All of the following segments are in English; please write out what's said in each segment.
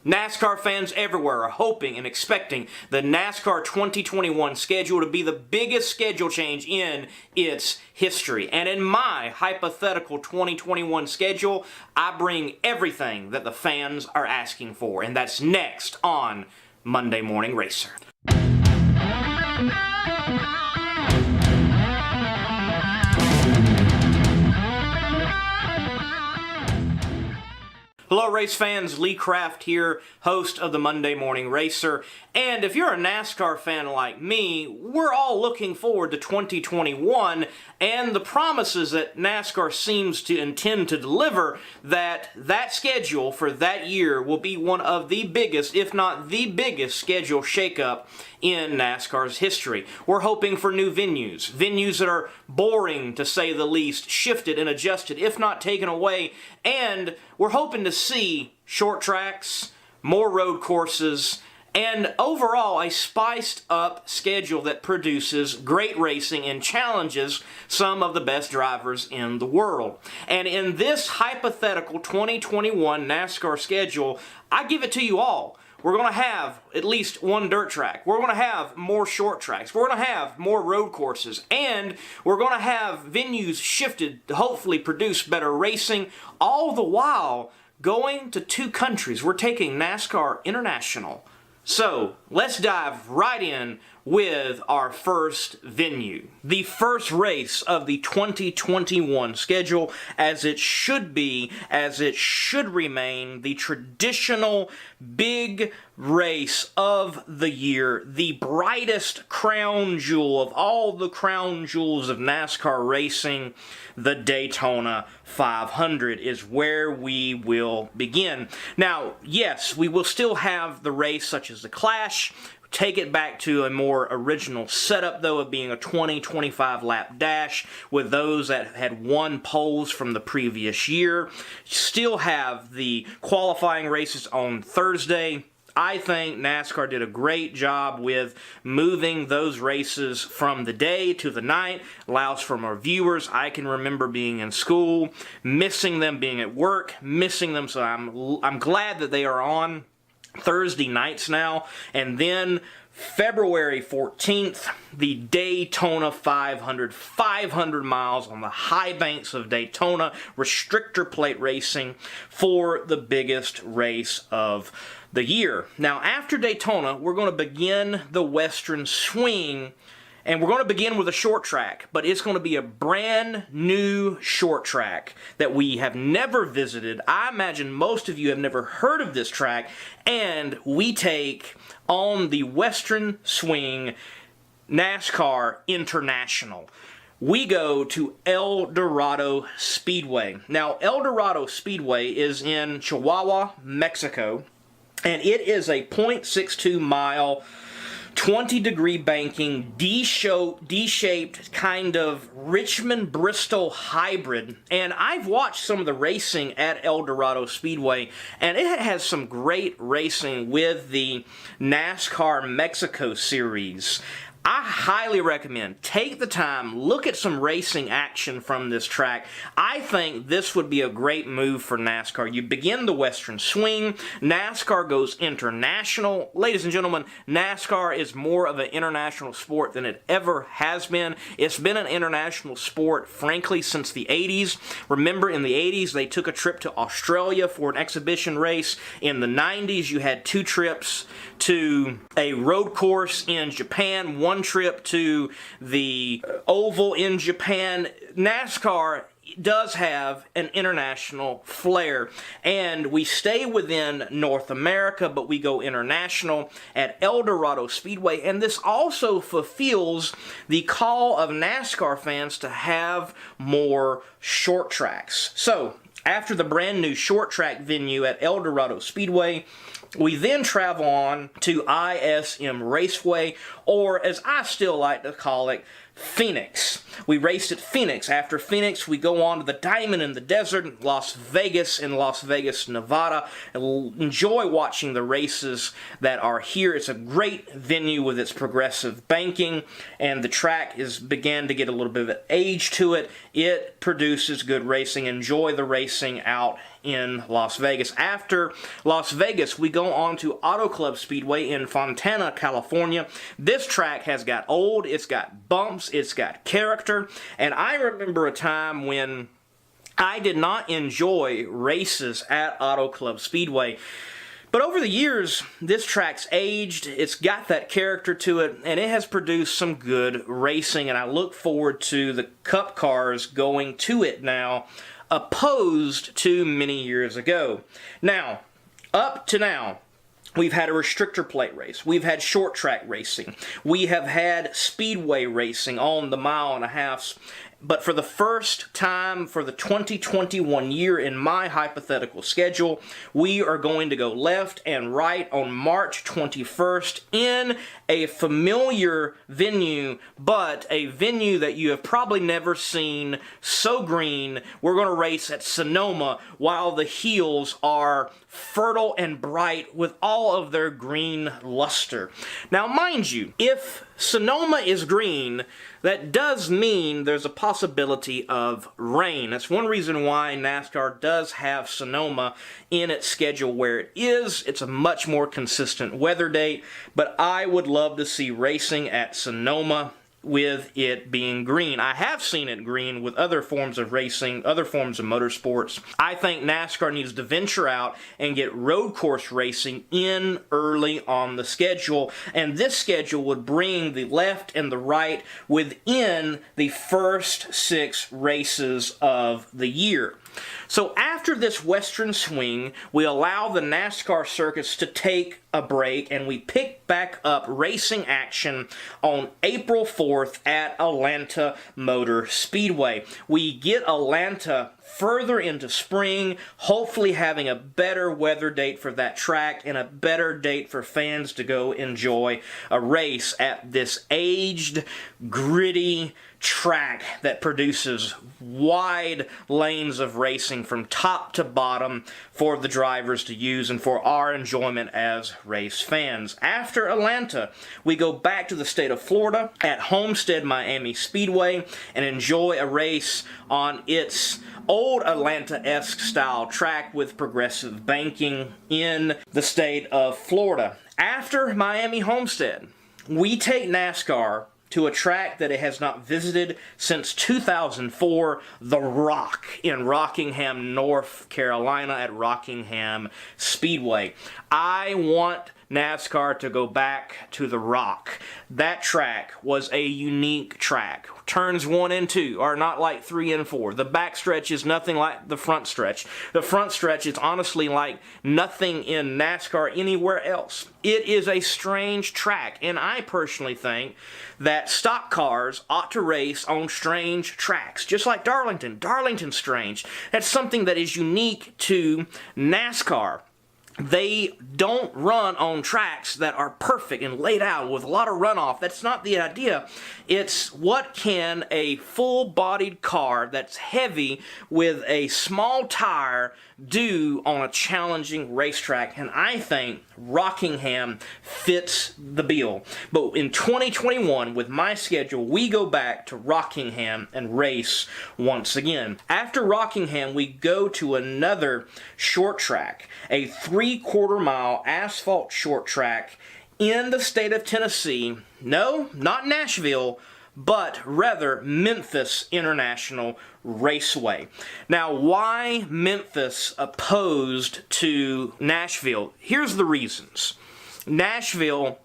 NASCAR fans everywhere are hoping and expecting the NASCAR 2021 schedule to be the biggest schedule change in its history. And in my hypothetical 2021 schedule, I bring everything that the fans are asking for. And that's next on Monday Morning Racer. Hello race fans, Lee Kraft here, host of the Monday Morning Racer. And if you're a NASCAR fan like me, we're all looking forward to 2021 and the promises that NASCAR seems to intend to deliver, that schedule for that year will be one of the biggest, if not the biggest, schedule shakeup in NASCAR's history. We're hoping for new venues that are boring to say the least, shifted and adjusted, if not taken away, and we're hoping to see short tracks, more road courses, and overall a spiced up schedule that produces great racing and challenges some of the best drivers in the world. And in this hypothetical 2021 NASCAR schedule, I give it to you all. We're going to have at least one dirt track. We're going to have more short tracks. We're going to have more road courses. And we're going to have venues shifted to hopefully produce better racing, all the while going to two countries. We're taking NASCAR International. So, let's dive right in with our first venue. The first race of the 2021 schedule, as it should be, as it should remain, the traditional big race of the year, the brightest crown jewel of all the crown jewels of NASCAR racing, the Daytona 500 is where we will begin. Now, yes, we will still have the race such as the Clash. Take it back to a more original setup, though, of being a 20-25 lap dash with those that had won poles from the previous year. Still have the qualifying races on Thursday. I think NASCAR did a great job with moving those races from the day to the night. Allows for more viewers. I can remember being in school, missing them, being at work, missing them, so I'm glad that they are on Thursday nights now. And then February 14th, the Daytona 500, 500 miles on the high banks of Daytona, restrictor plate racing for the biggest race of the year. Now, after Daytona, we're going to begin the Western Swing, and we're going to begin with a short track, but it's going to be a brand new short track that we have never visited. I imagine most of you have never heard of this track, and we take on the Western Swing NASCAR International. We go to El Dorado Speedway. Now, El Dorado Speedway is in Chihuahua, Mexico, and it is a 0.62 mile 20-degree banking, D-shaped kind of Richmond-Bristol hybrid. And I've watched some of the racing at El Dorado Speedway, and it has some great racing with the NASCAR Mexico Series. I highly recommend, take the time, look at some racing action from this track. I think this would be a great move for NASCAR. You begin the Western Swing, NASCAR goes international. Ladies and gentlemen, NASCAR is more of an international sport than it ever has been. It's been an international sport, frankly, since the 80s. Remember, in the 80s, they took a trip to Australia for an exhibition race. In the 90s, you had 2 trips to a road course in Japan, 1 trip to the oval in Japan. NASCAR does have an international flair, and we stay within North America, but we go international at El Dorado Speedway, and this also fulfills the call of NASCAR fans to have more short tracks. So, after the brand new short track venue at El Dorado Speedway, we then travel on to ISM Raceway, or as I still like to call it, Phoenix. We raced at Phoenix. After Phoenix, we go on to the Diamond in the Desert, Las Vegas, in Las Vegas, Nevada. And we'll enjoy watching the races that are here. It's a great venue with its progressive banking, and the track began to get a little bit of age to it. It produces good racing. Enjoy the racing out in Las Vegas. After Las Vegas, we go on to Auto Club Speedway in Fontana, California. This track has got old, it's got bumps, it's got character, and I remember a time when I did not enjoy races at Auto Club Speedway. But over the years, this track's aged, it's got that character to it, and it has produced some good racing, and I look forward to the Cup cars going to it now, opposed to many years ago. Now, up to now, we've had a restrictor plate race. We've had short track racing. We have had speedway racing on the mile and a half. But for the first time for the 2021 year in my hypothetical schedule, we are going to go left and right on March 21st in a familiar venue, but a venue that you have probably never seen so green. We're going to race at Sonoma while the hills are fertile and bright with all of their green luster. Now, mind you, if Sonoma is green, that does mean there's a possibility of rain. That's one reason why NASCAR does have Sonoma in its schedule where it is. It's a much more consistent weather date, but I would love to see racing at Sonoma with it being green. I have seen it green with other forms of racing, other forms of motorsports. I think NASCAR needs to venture out and get road course racing in early on the schedule, and this schedule would bring the left and the right within the first 6 races of the year. So after this western swing, we allow the NASCAR circuits to take a break, and we pick back up racing action on April 4th at Atlanta Motor Speedway. We get Atlanta further into spring, hopefully having a better weather date for that track and a better date for fans to go enjoy a race at this aged, gritty track that produces wide lanes of racing from top to bottom for the drivers to use and for our enjoyment as race fans. After Atlanta, we go back to the state of Florida at Homestead Miami Speedway and enjoy a race on its old Atlanta-esque style track with progressive banking in the state of Florida. After Miami Homestead, we take NASCAR to a track that it has not visited since 2004, The Rock in Rockingham, North Carolina at Rockingham Speedway. I want NASCAR to go back to The Rock. That track was a unique track. Turns 1 and 2 are not like 3 and 4. The back stretch is nothing like the front stretch. The front stretch is honestly like nothing in NASCAR anywhere else. It is a strange track, and I personally think that stock cars ought to race on strange tracks, just like Darlington. Darlington's strange. That's something that is unique to NASCAR. They don't run on tracks that are perfect and laid out with a lot of runoff. That's not the idea. It's what can a full-bodied car that's heavy with a small tire do on a challenging racetrack, and I think Rockingham fits the bill. But in 2021, with my schedule, we go back to Rockingham and race once again. After Rockingham, we go to another short track, a 3/4 mile asphalt short track in the state of Tennessee. No, not Nashville, but rather Memphis International Raceway. Now, why Memphis opposed to Nashville? Here's the reasons. Nashville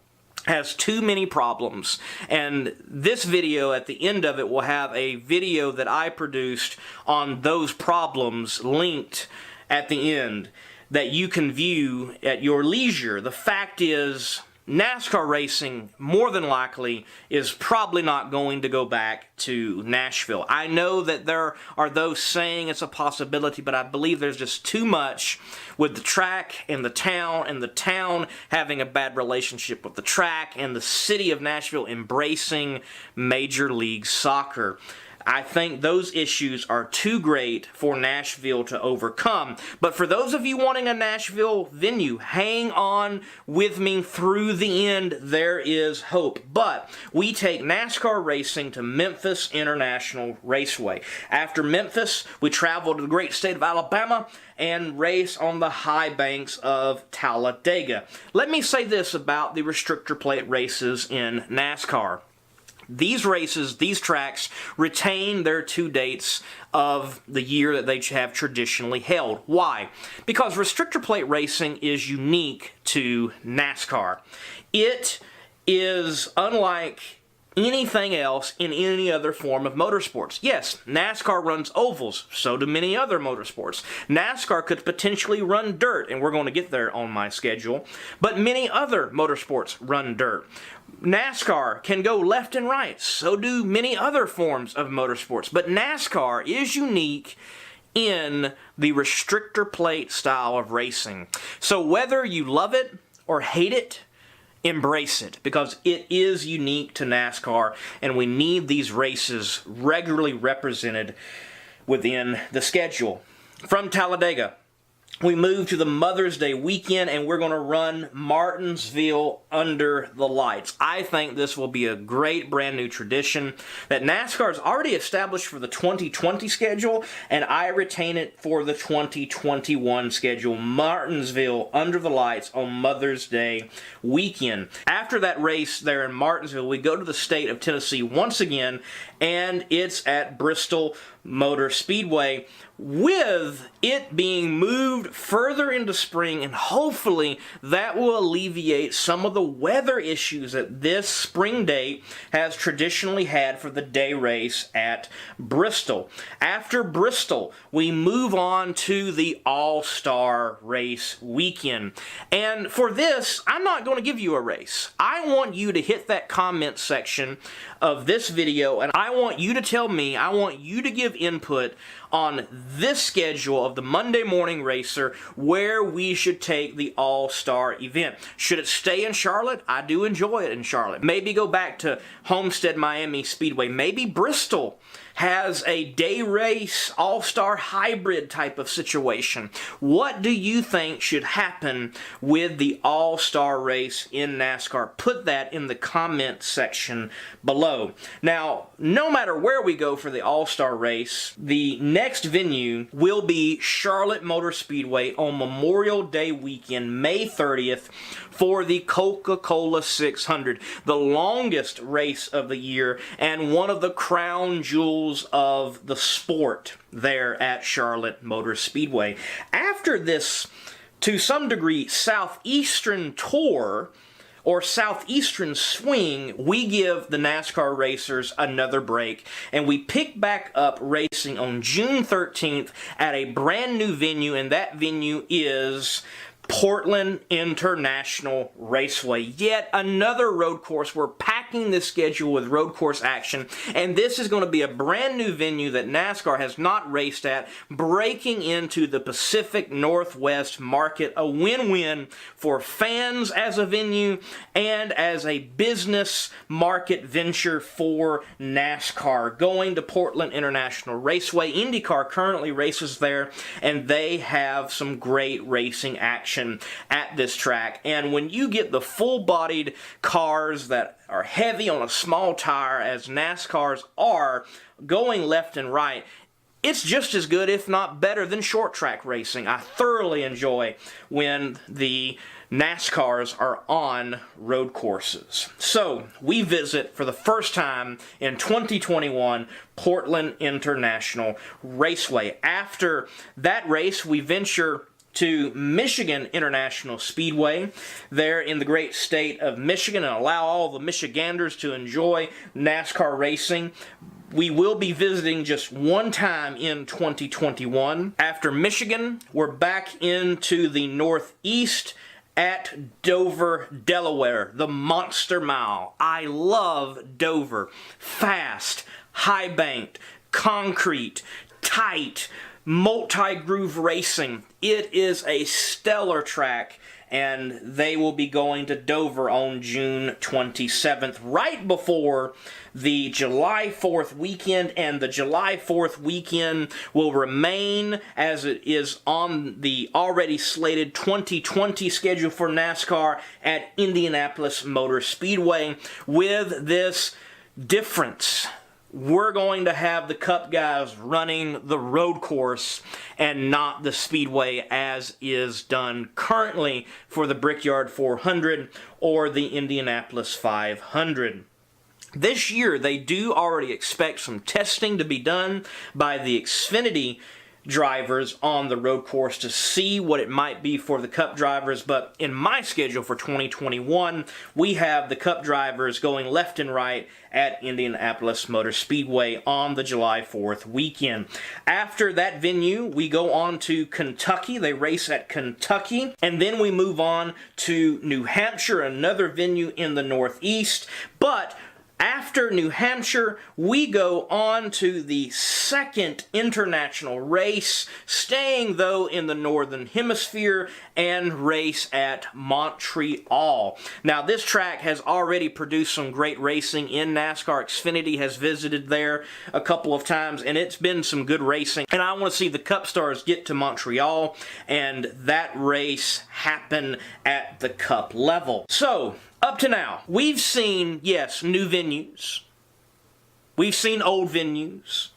has too many problems, and this video at the end of it will have a video that I produced on those problems linked at the end that you can view at your leisure. The fact is, NASCAR racing, more than likely, is probably not going to go back to Nashville. I know that there are those saying it's a possibility, but I believe there's just too much with the track and the town having a bad relationship with the track, and the city of Nashville embracing Major League Soccer. I think those issues are too great for Nashville to overcome. But for those of you wanting a Nashville venue, hang on with me through the end. There is hope. But we take NASCAR racing to Memphis International Raceway. After Memphis, we travel to the great state of Alabama and race on the high banks of Talladega. Let me say this about the restrictor plate races in NASCAR. These races, these tracks, retain their 2 dates of the year that they have traditionally held. Why? Because restrictor plate racing is unique to NASCAR. It is unlike anything else in any other form of motorsports. Yes, NASCAR runs ovals, so do many other motorsports. NASCAR could potentially run dirt, and we're going to get there on my schedule, but many other motorsports run dirt. NASCAR can go left and right, so do many other forms of motorsports, but NASCAR is unique in the restrictor plate style of racing. So whether you love it or hate it, embrace it, because it is unique to NASCAR, and we need these races regularly represented within the schedule. From Talladega, we move to the Mother's Day weekend, and we're going to run Martinsville under the lights. I think this will be a great brand new tradition that NASCAR has already established for the 2020 schedule, and I retain it for the 2021 schedule. Martinsville under the lights on Mother's Day weekend. After that race there in Martinsville, we go to the state of Tennessee once again, and it's at Bristol Motor Speedway, with it being moved further into spring, and hopefully that will alleviate some of the weather issues that this spring date has traditionally had for the day race at Bristol. After Bristol, we move on to the All-Star Race weekend. And for this, I'm not going to give you a race. I want you to hit that comment section of this video, and I want you to tell me, I want you to give input on this schedule of the Monday Morning Racer, where we should take the All-Star event. Should it stay in Charlotte? I do enjoy it in Charlotte. Maybe go back to Homestead Miami Speedway. Maybe Bristol has a day race all-star hybrid type of situation. What do you think should happen with the all-star race in NASCAR? Put that in the comment section below. Now, no matter where we go for the all-star race, the next venue will be Charlotte Motor Speedway on Memorial Day weekend, May 30th, for the Coca-Cola 600, the longest race of the year and one of the crown jewels of the sport there at Charlotte Motor Speedway. After this, to some degree, southeastern tour or southeastern swing, we give the NASCAR racers another break, and we pick back up racing on June 13th at a brand new venue, and that venue is Portland International Raceway. Yet another road course. We're packing this schedule with road course action, and this is going to be a brand new venue that NASCAR has not raced at, breaking into the Pacific Northwest market. A win-win for fans as a venue and as a business market venture for NASCAR. Going to Portland International Raceway. IndyCar currently races there, and they have some great racing action at this track. And when you get the full-bodied cars that are heavy on a small tire, as NASCARs are, going left and right, it's just as good, if not better, than short track racing. I thoroughly enjoy when the NASCARs are on road courses. So, we visit for the first time in 2021 Portland International Raceway. After that race, we venture to Michigan International Speedway there in the great state of Michigan, and allow all the Michiganders to enjoy NASCAR racing. We will be visiting just one time in 2021. After Michigan, we're back into the Northeast at Dover, Delaware, the Monster Mile. I love Dover. Fast, high-banked, concrete, tight, multi-groove racing. It is a stellar track, and they will be going to Dover on June 27th, right before the July 4th weekend, and the July 4th weekend will remain as it is on the already slated 2020 schedule for NASCAR at Indianapolis Motor Speedway, with this difference. We're going to have the Cup guys running the road course and not the speedway as is done currently for the Brickyard 400 or the Indianapolis 500. This year, they do already expect some testing to be done by the Xfinity drivers on the road course to see what it might be for the Cup drivers, but in my schedule for 2021, we have the Cup drivers going left and right at Indianapolis Motor Speedway on the July 4th weekend. After that venue, we go on to Kentucky. They race at Kentucky, and then we move on to New Hampshire, another venue in the Northeast, but after New Hampshire, we go on to the second international race, staying though in the Northern Hemisphere, and race at Montreal. Now, this track has already produced some great racing in NASCAR. Xfinity has visited there a couple of times, and it's been some good racing. And I want to see the Cup stars get to Montreal, and that race happen at the Cup level. So, up to now, we've seen, yes, new venues. We've seen old venues.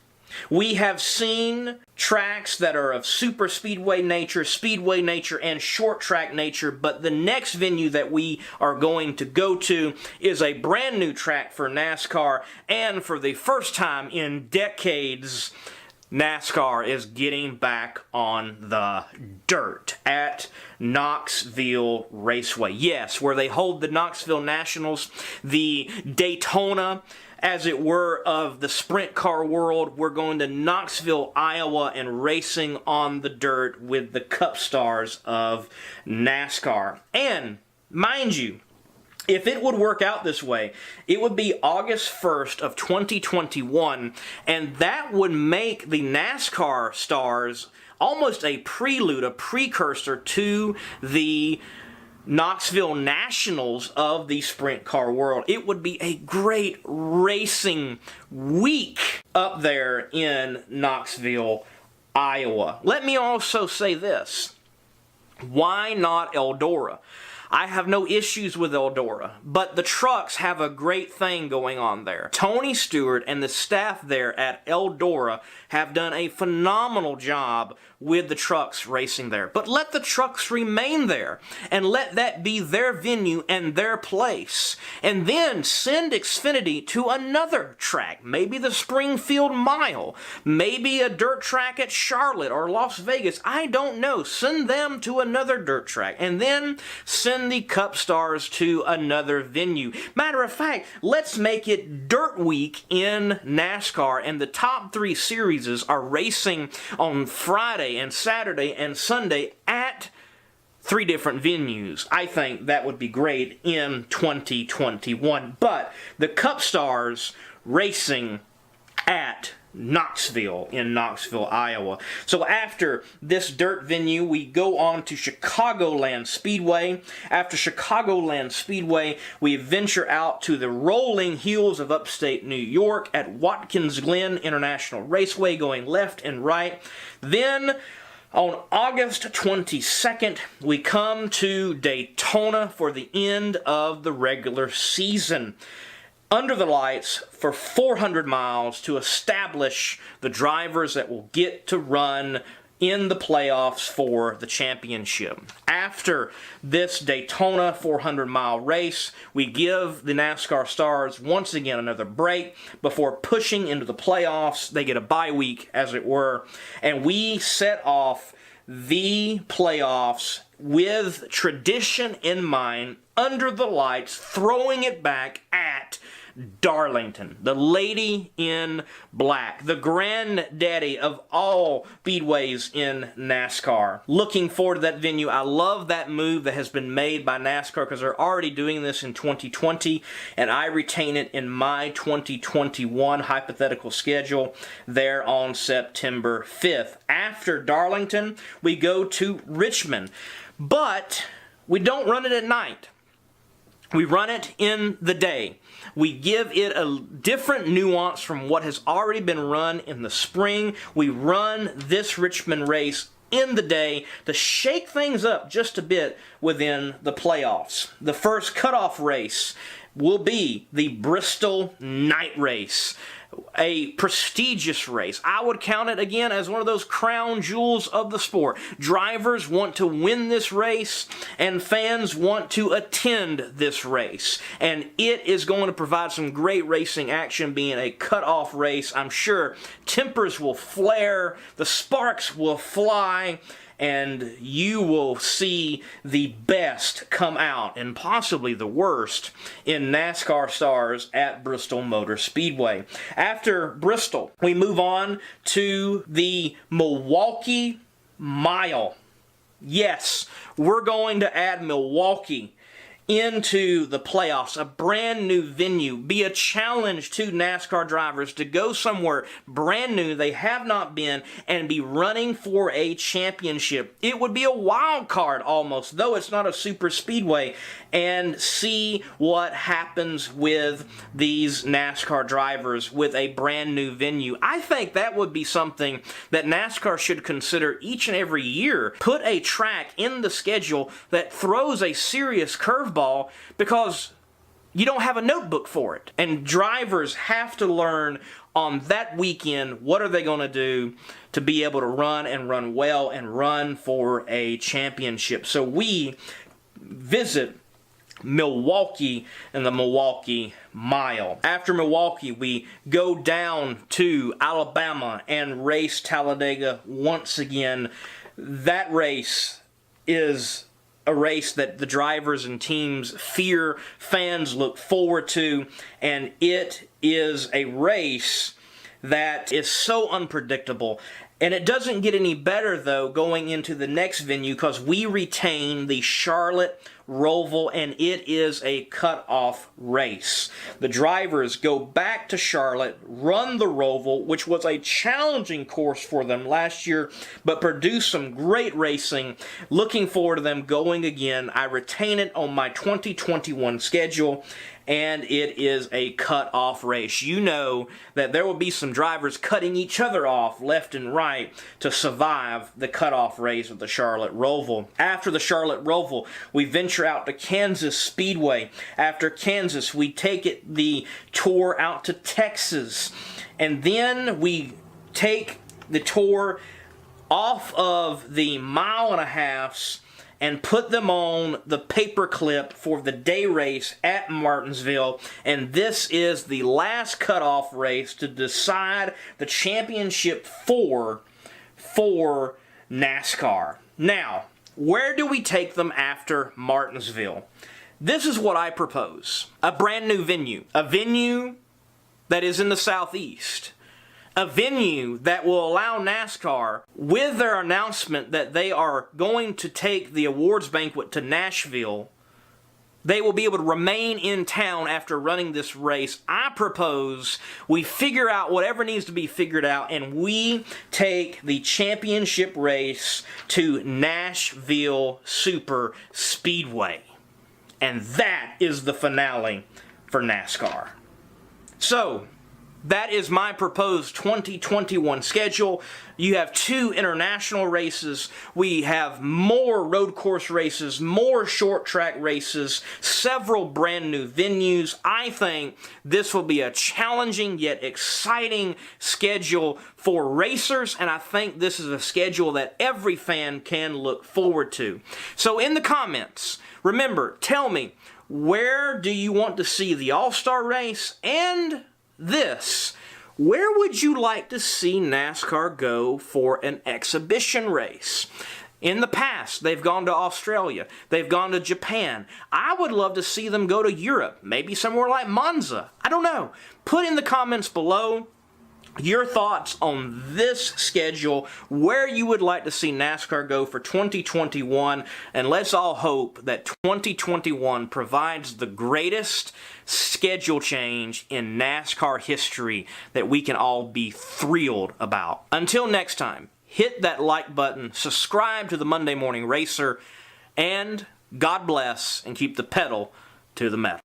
We have seen tracks that are of super speedway nature, and short track nature, but the next venue that we are going to go to is a brand new track for NASCAR, and for the first time in decades, NASCAR is getting back on the dirt at Knoxville Raceway. Yes, where they hold the Knoxville Nationals, the Daytona, as it were, of the sprint car world. We're going to Knoxville, Iowa, and racing on the dirt with the Cup stars of NASCAR. And, mind you, if it would work out this way, it would be August 1st of 2021, and that would make the NASCAR stars almost a prelude, a precursor to the Knoxville Nationals of the sprint car world. It would be a great racing week up there in Knoxville, Iowa. Let me also say this. Why not Eldora? I have no issues with Eldora, but the trucks have a great thing going on there. Tony Stewart and the staff there at Eldora have done a phenomenal job with the trucks racing there. But let the trucks remain there, and let that be their venue and their place. And then send Xfinity to another track, maybe the Springfield Mile, maybe a dirt track at Charlotte or Las Vegas. I don't know. Send them to another dirt track, and then send the Cup stars to another venue. Matter of fact, let's make it Dirt Week in NASCAR, and the top 3 series are racing on Friday and Saturday and Sunday at 3 different venues. I think that would be great in 2021. But the Cup stars racing at Knoxville in Knoxville, Iowa. So after this dirt venue, we go on to Chicagoland Speedway. After Chicagoland Speedway, we venture out to the rolling hills of upstate New York at Watkins Glen International Raceway, going left and right. Then on August 22nd, we come to Daytona for the end of the regular season, under the lights for 400 miles to establish the drivers that will get to run in the playoffs for the championship. After this Daytona 400-mile race, we give the NASCAR stars once again another break before pushing into the playoffs. They get a bye week, as it were, and we set off the playoffs with tradition in mind, under the lights, throwing it back at Darlington, the lady in black, the granddaddy of all speedways in NASCAR. Looking forward to that venue. I love that move that has been made by NASCAR, because they're already doing this in 2020, and I retain it in my 2021 hypothetical schedule there on September 5th. After Darlington, we go to Richmond. But we don't run it at night. We run it in the day. We give it a different nuance from what has already been run in the spring. We run this Richmond race in the day to shake things up just a bit within the playoffs. The first cutoff race will be the Bristol Night Race, a prestigious race. I would count it again as one of those crown jewels of the sport. Drivers want to win this race, and fans want to attend this race. And it is going to provide some great racing action, being a cutoff race. I'm sure tempers will flare, the sparks will fly, and you will see the best come out, and possibly the worst, in NASCAR stars at Bristol Motor Speedway. After Bristol, we move on to the Milwaukee Mile. Yes, we're going to add Milwaukee into the playoffs, a brand new venue, be a challenge to NASCAR drivers to go somewhere brand new they have not been and be running for a championship. It would be a wild card almost, though it's not a super speedway, and see what happens with these NASCAR drivers with a brand new venue. I think that would be something that NASCAR should consider each and every year. Put a track in the schedule that throws a serious curveball, because you don't have a notebook for it. And drivers have to learn on that weekend what are they going to do to be able to run and run well and run for a championship. So we visit Milwaukee and the Milwaukee Mile. After Milwaukee, we go down to Alabama and race Talladega once again. That race is a race that the drivers and teams fear, fans look forward to, and it is a race that is so unpredictable. And it doesn't get any better, though, going into the next venue, because we retain the Charlotte Roval, and it is a cutoff race. The drivers go back to Charlotte, run the Roval, which was a challenging course for them last year, but produced some great racing. Looking forward to them going again. I retain it on my 2021 schedule, and it is a cut-off race. You know that there will be some drivers cutting each other off left and right to survive the cut-off race of the Charlotte Roval. After the Charlotte Roval, we venture out to Kansas Speedway. After Kansas, we take the tour out to Texas. And then we take the tour off of the 1.5 miles and put them on the paperclip for the day race at Martinsville. And this is the last cutoff race to decide the championship for NASCAR. Now, where do we take them after Martinsville? This is what I propose. A brand new venue. A venue that is in the Southeast. A venue that will allow NASCAR, with their announcement that they are going to take the awards banquet to Nashville, they will be able to remain in town after running this race. I propose we figure out whatever needs to be figured out, and we take the championship race to Nashville Super Speedway. And that is the finale for NASCAR. So, that is my proposed 2021 schedule. You have 2 international races. We have more road course races, more short track races, several brand new venues. I think this will be a challenging yet exciting schedule for racers, and I think this is a schedule that every fan can look forward to. So in the comments, remember, tell me, where do you want to see the All-Star race? And this, where would you like to see NASCAR go for an exhibition race? In the past, they've gone to Australia, they've gone to Japan. I would love to see them go to Europe, maybe somewhere like Monza. I don't know. Put in the comments below your thoughts on this schedule, where you would like to see NASCAR go for 2021, and let's all hope that 2021 provides the greatest schedule change in NASCAR history that we can all be thrilled about. Until next time, hit that like button, subscribe to the Monday Morning Racer, and God bless, and keep the pedal to the metal.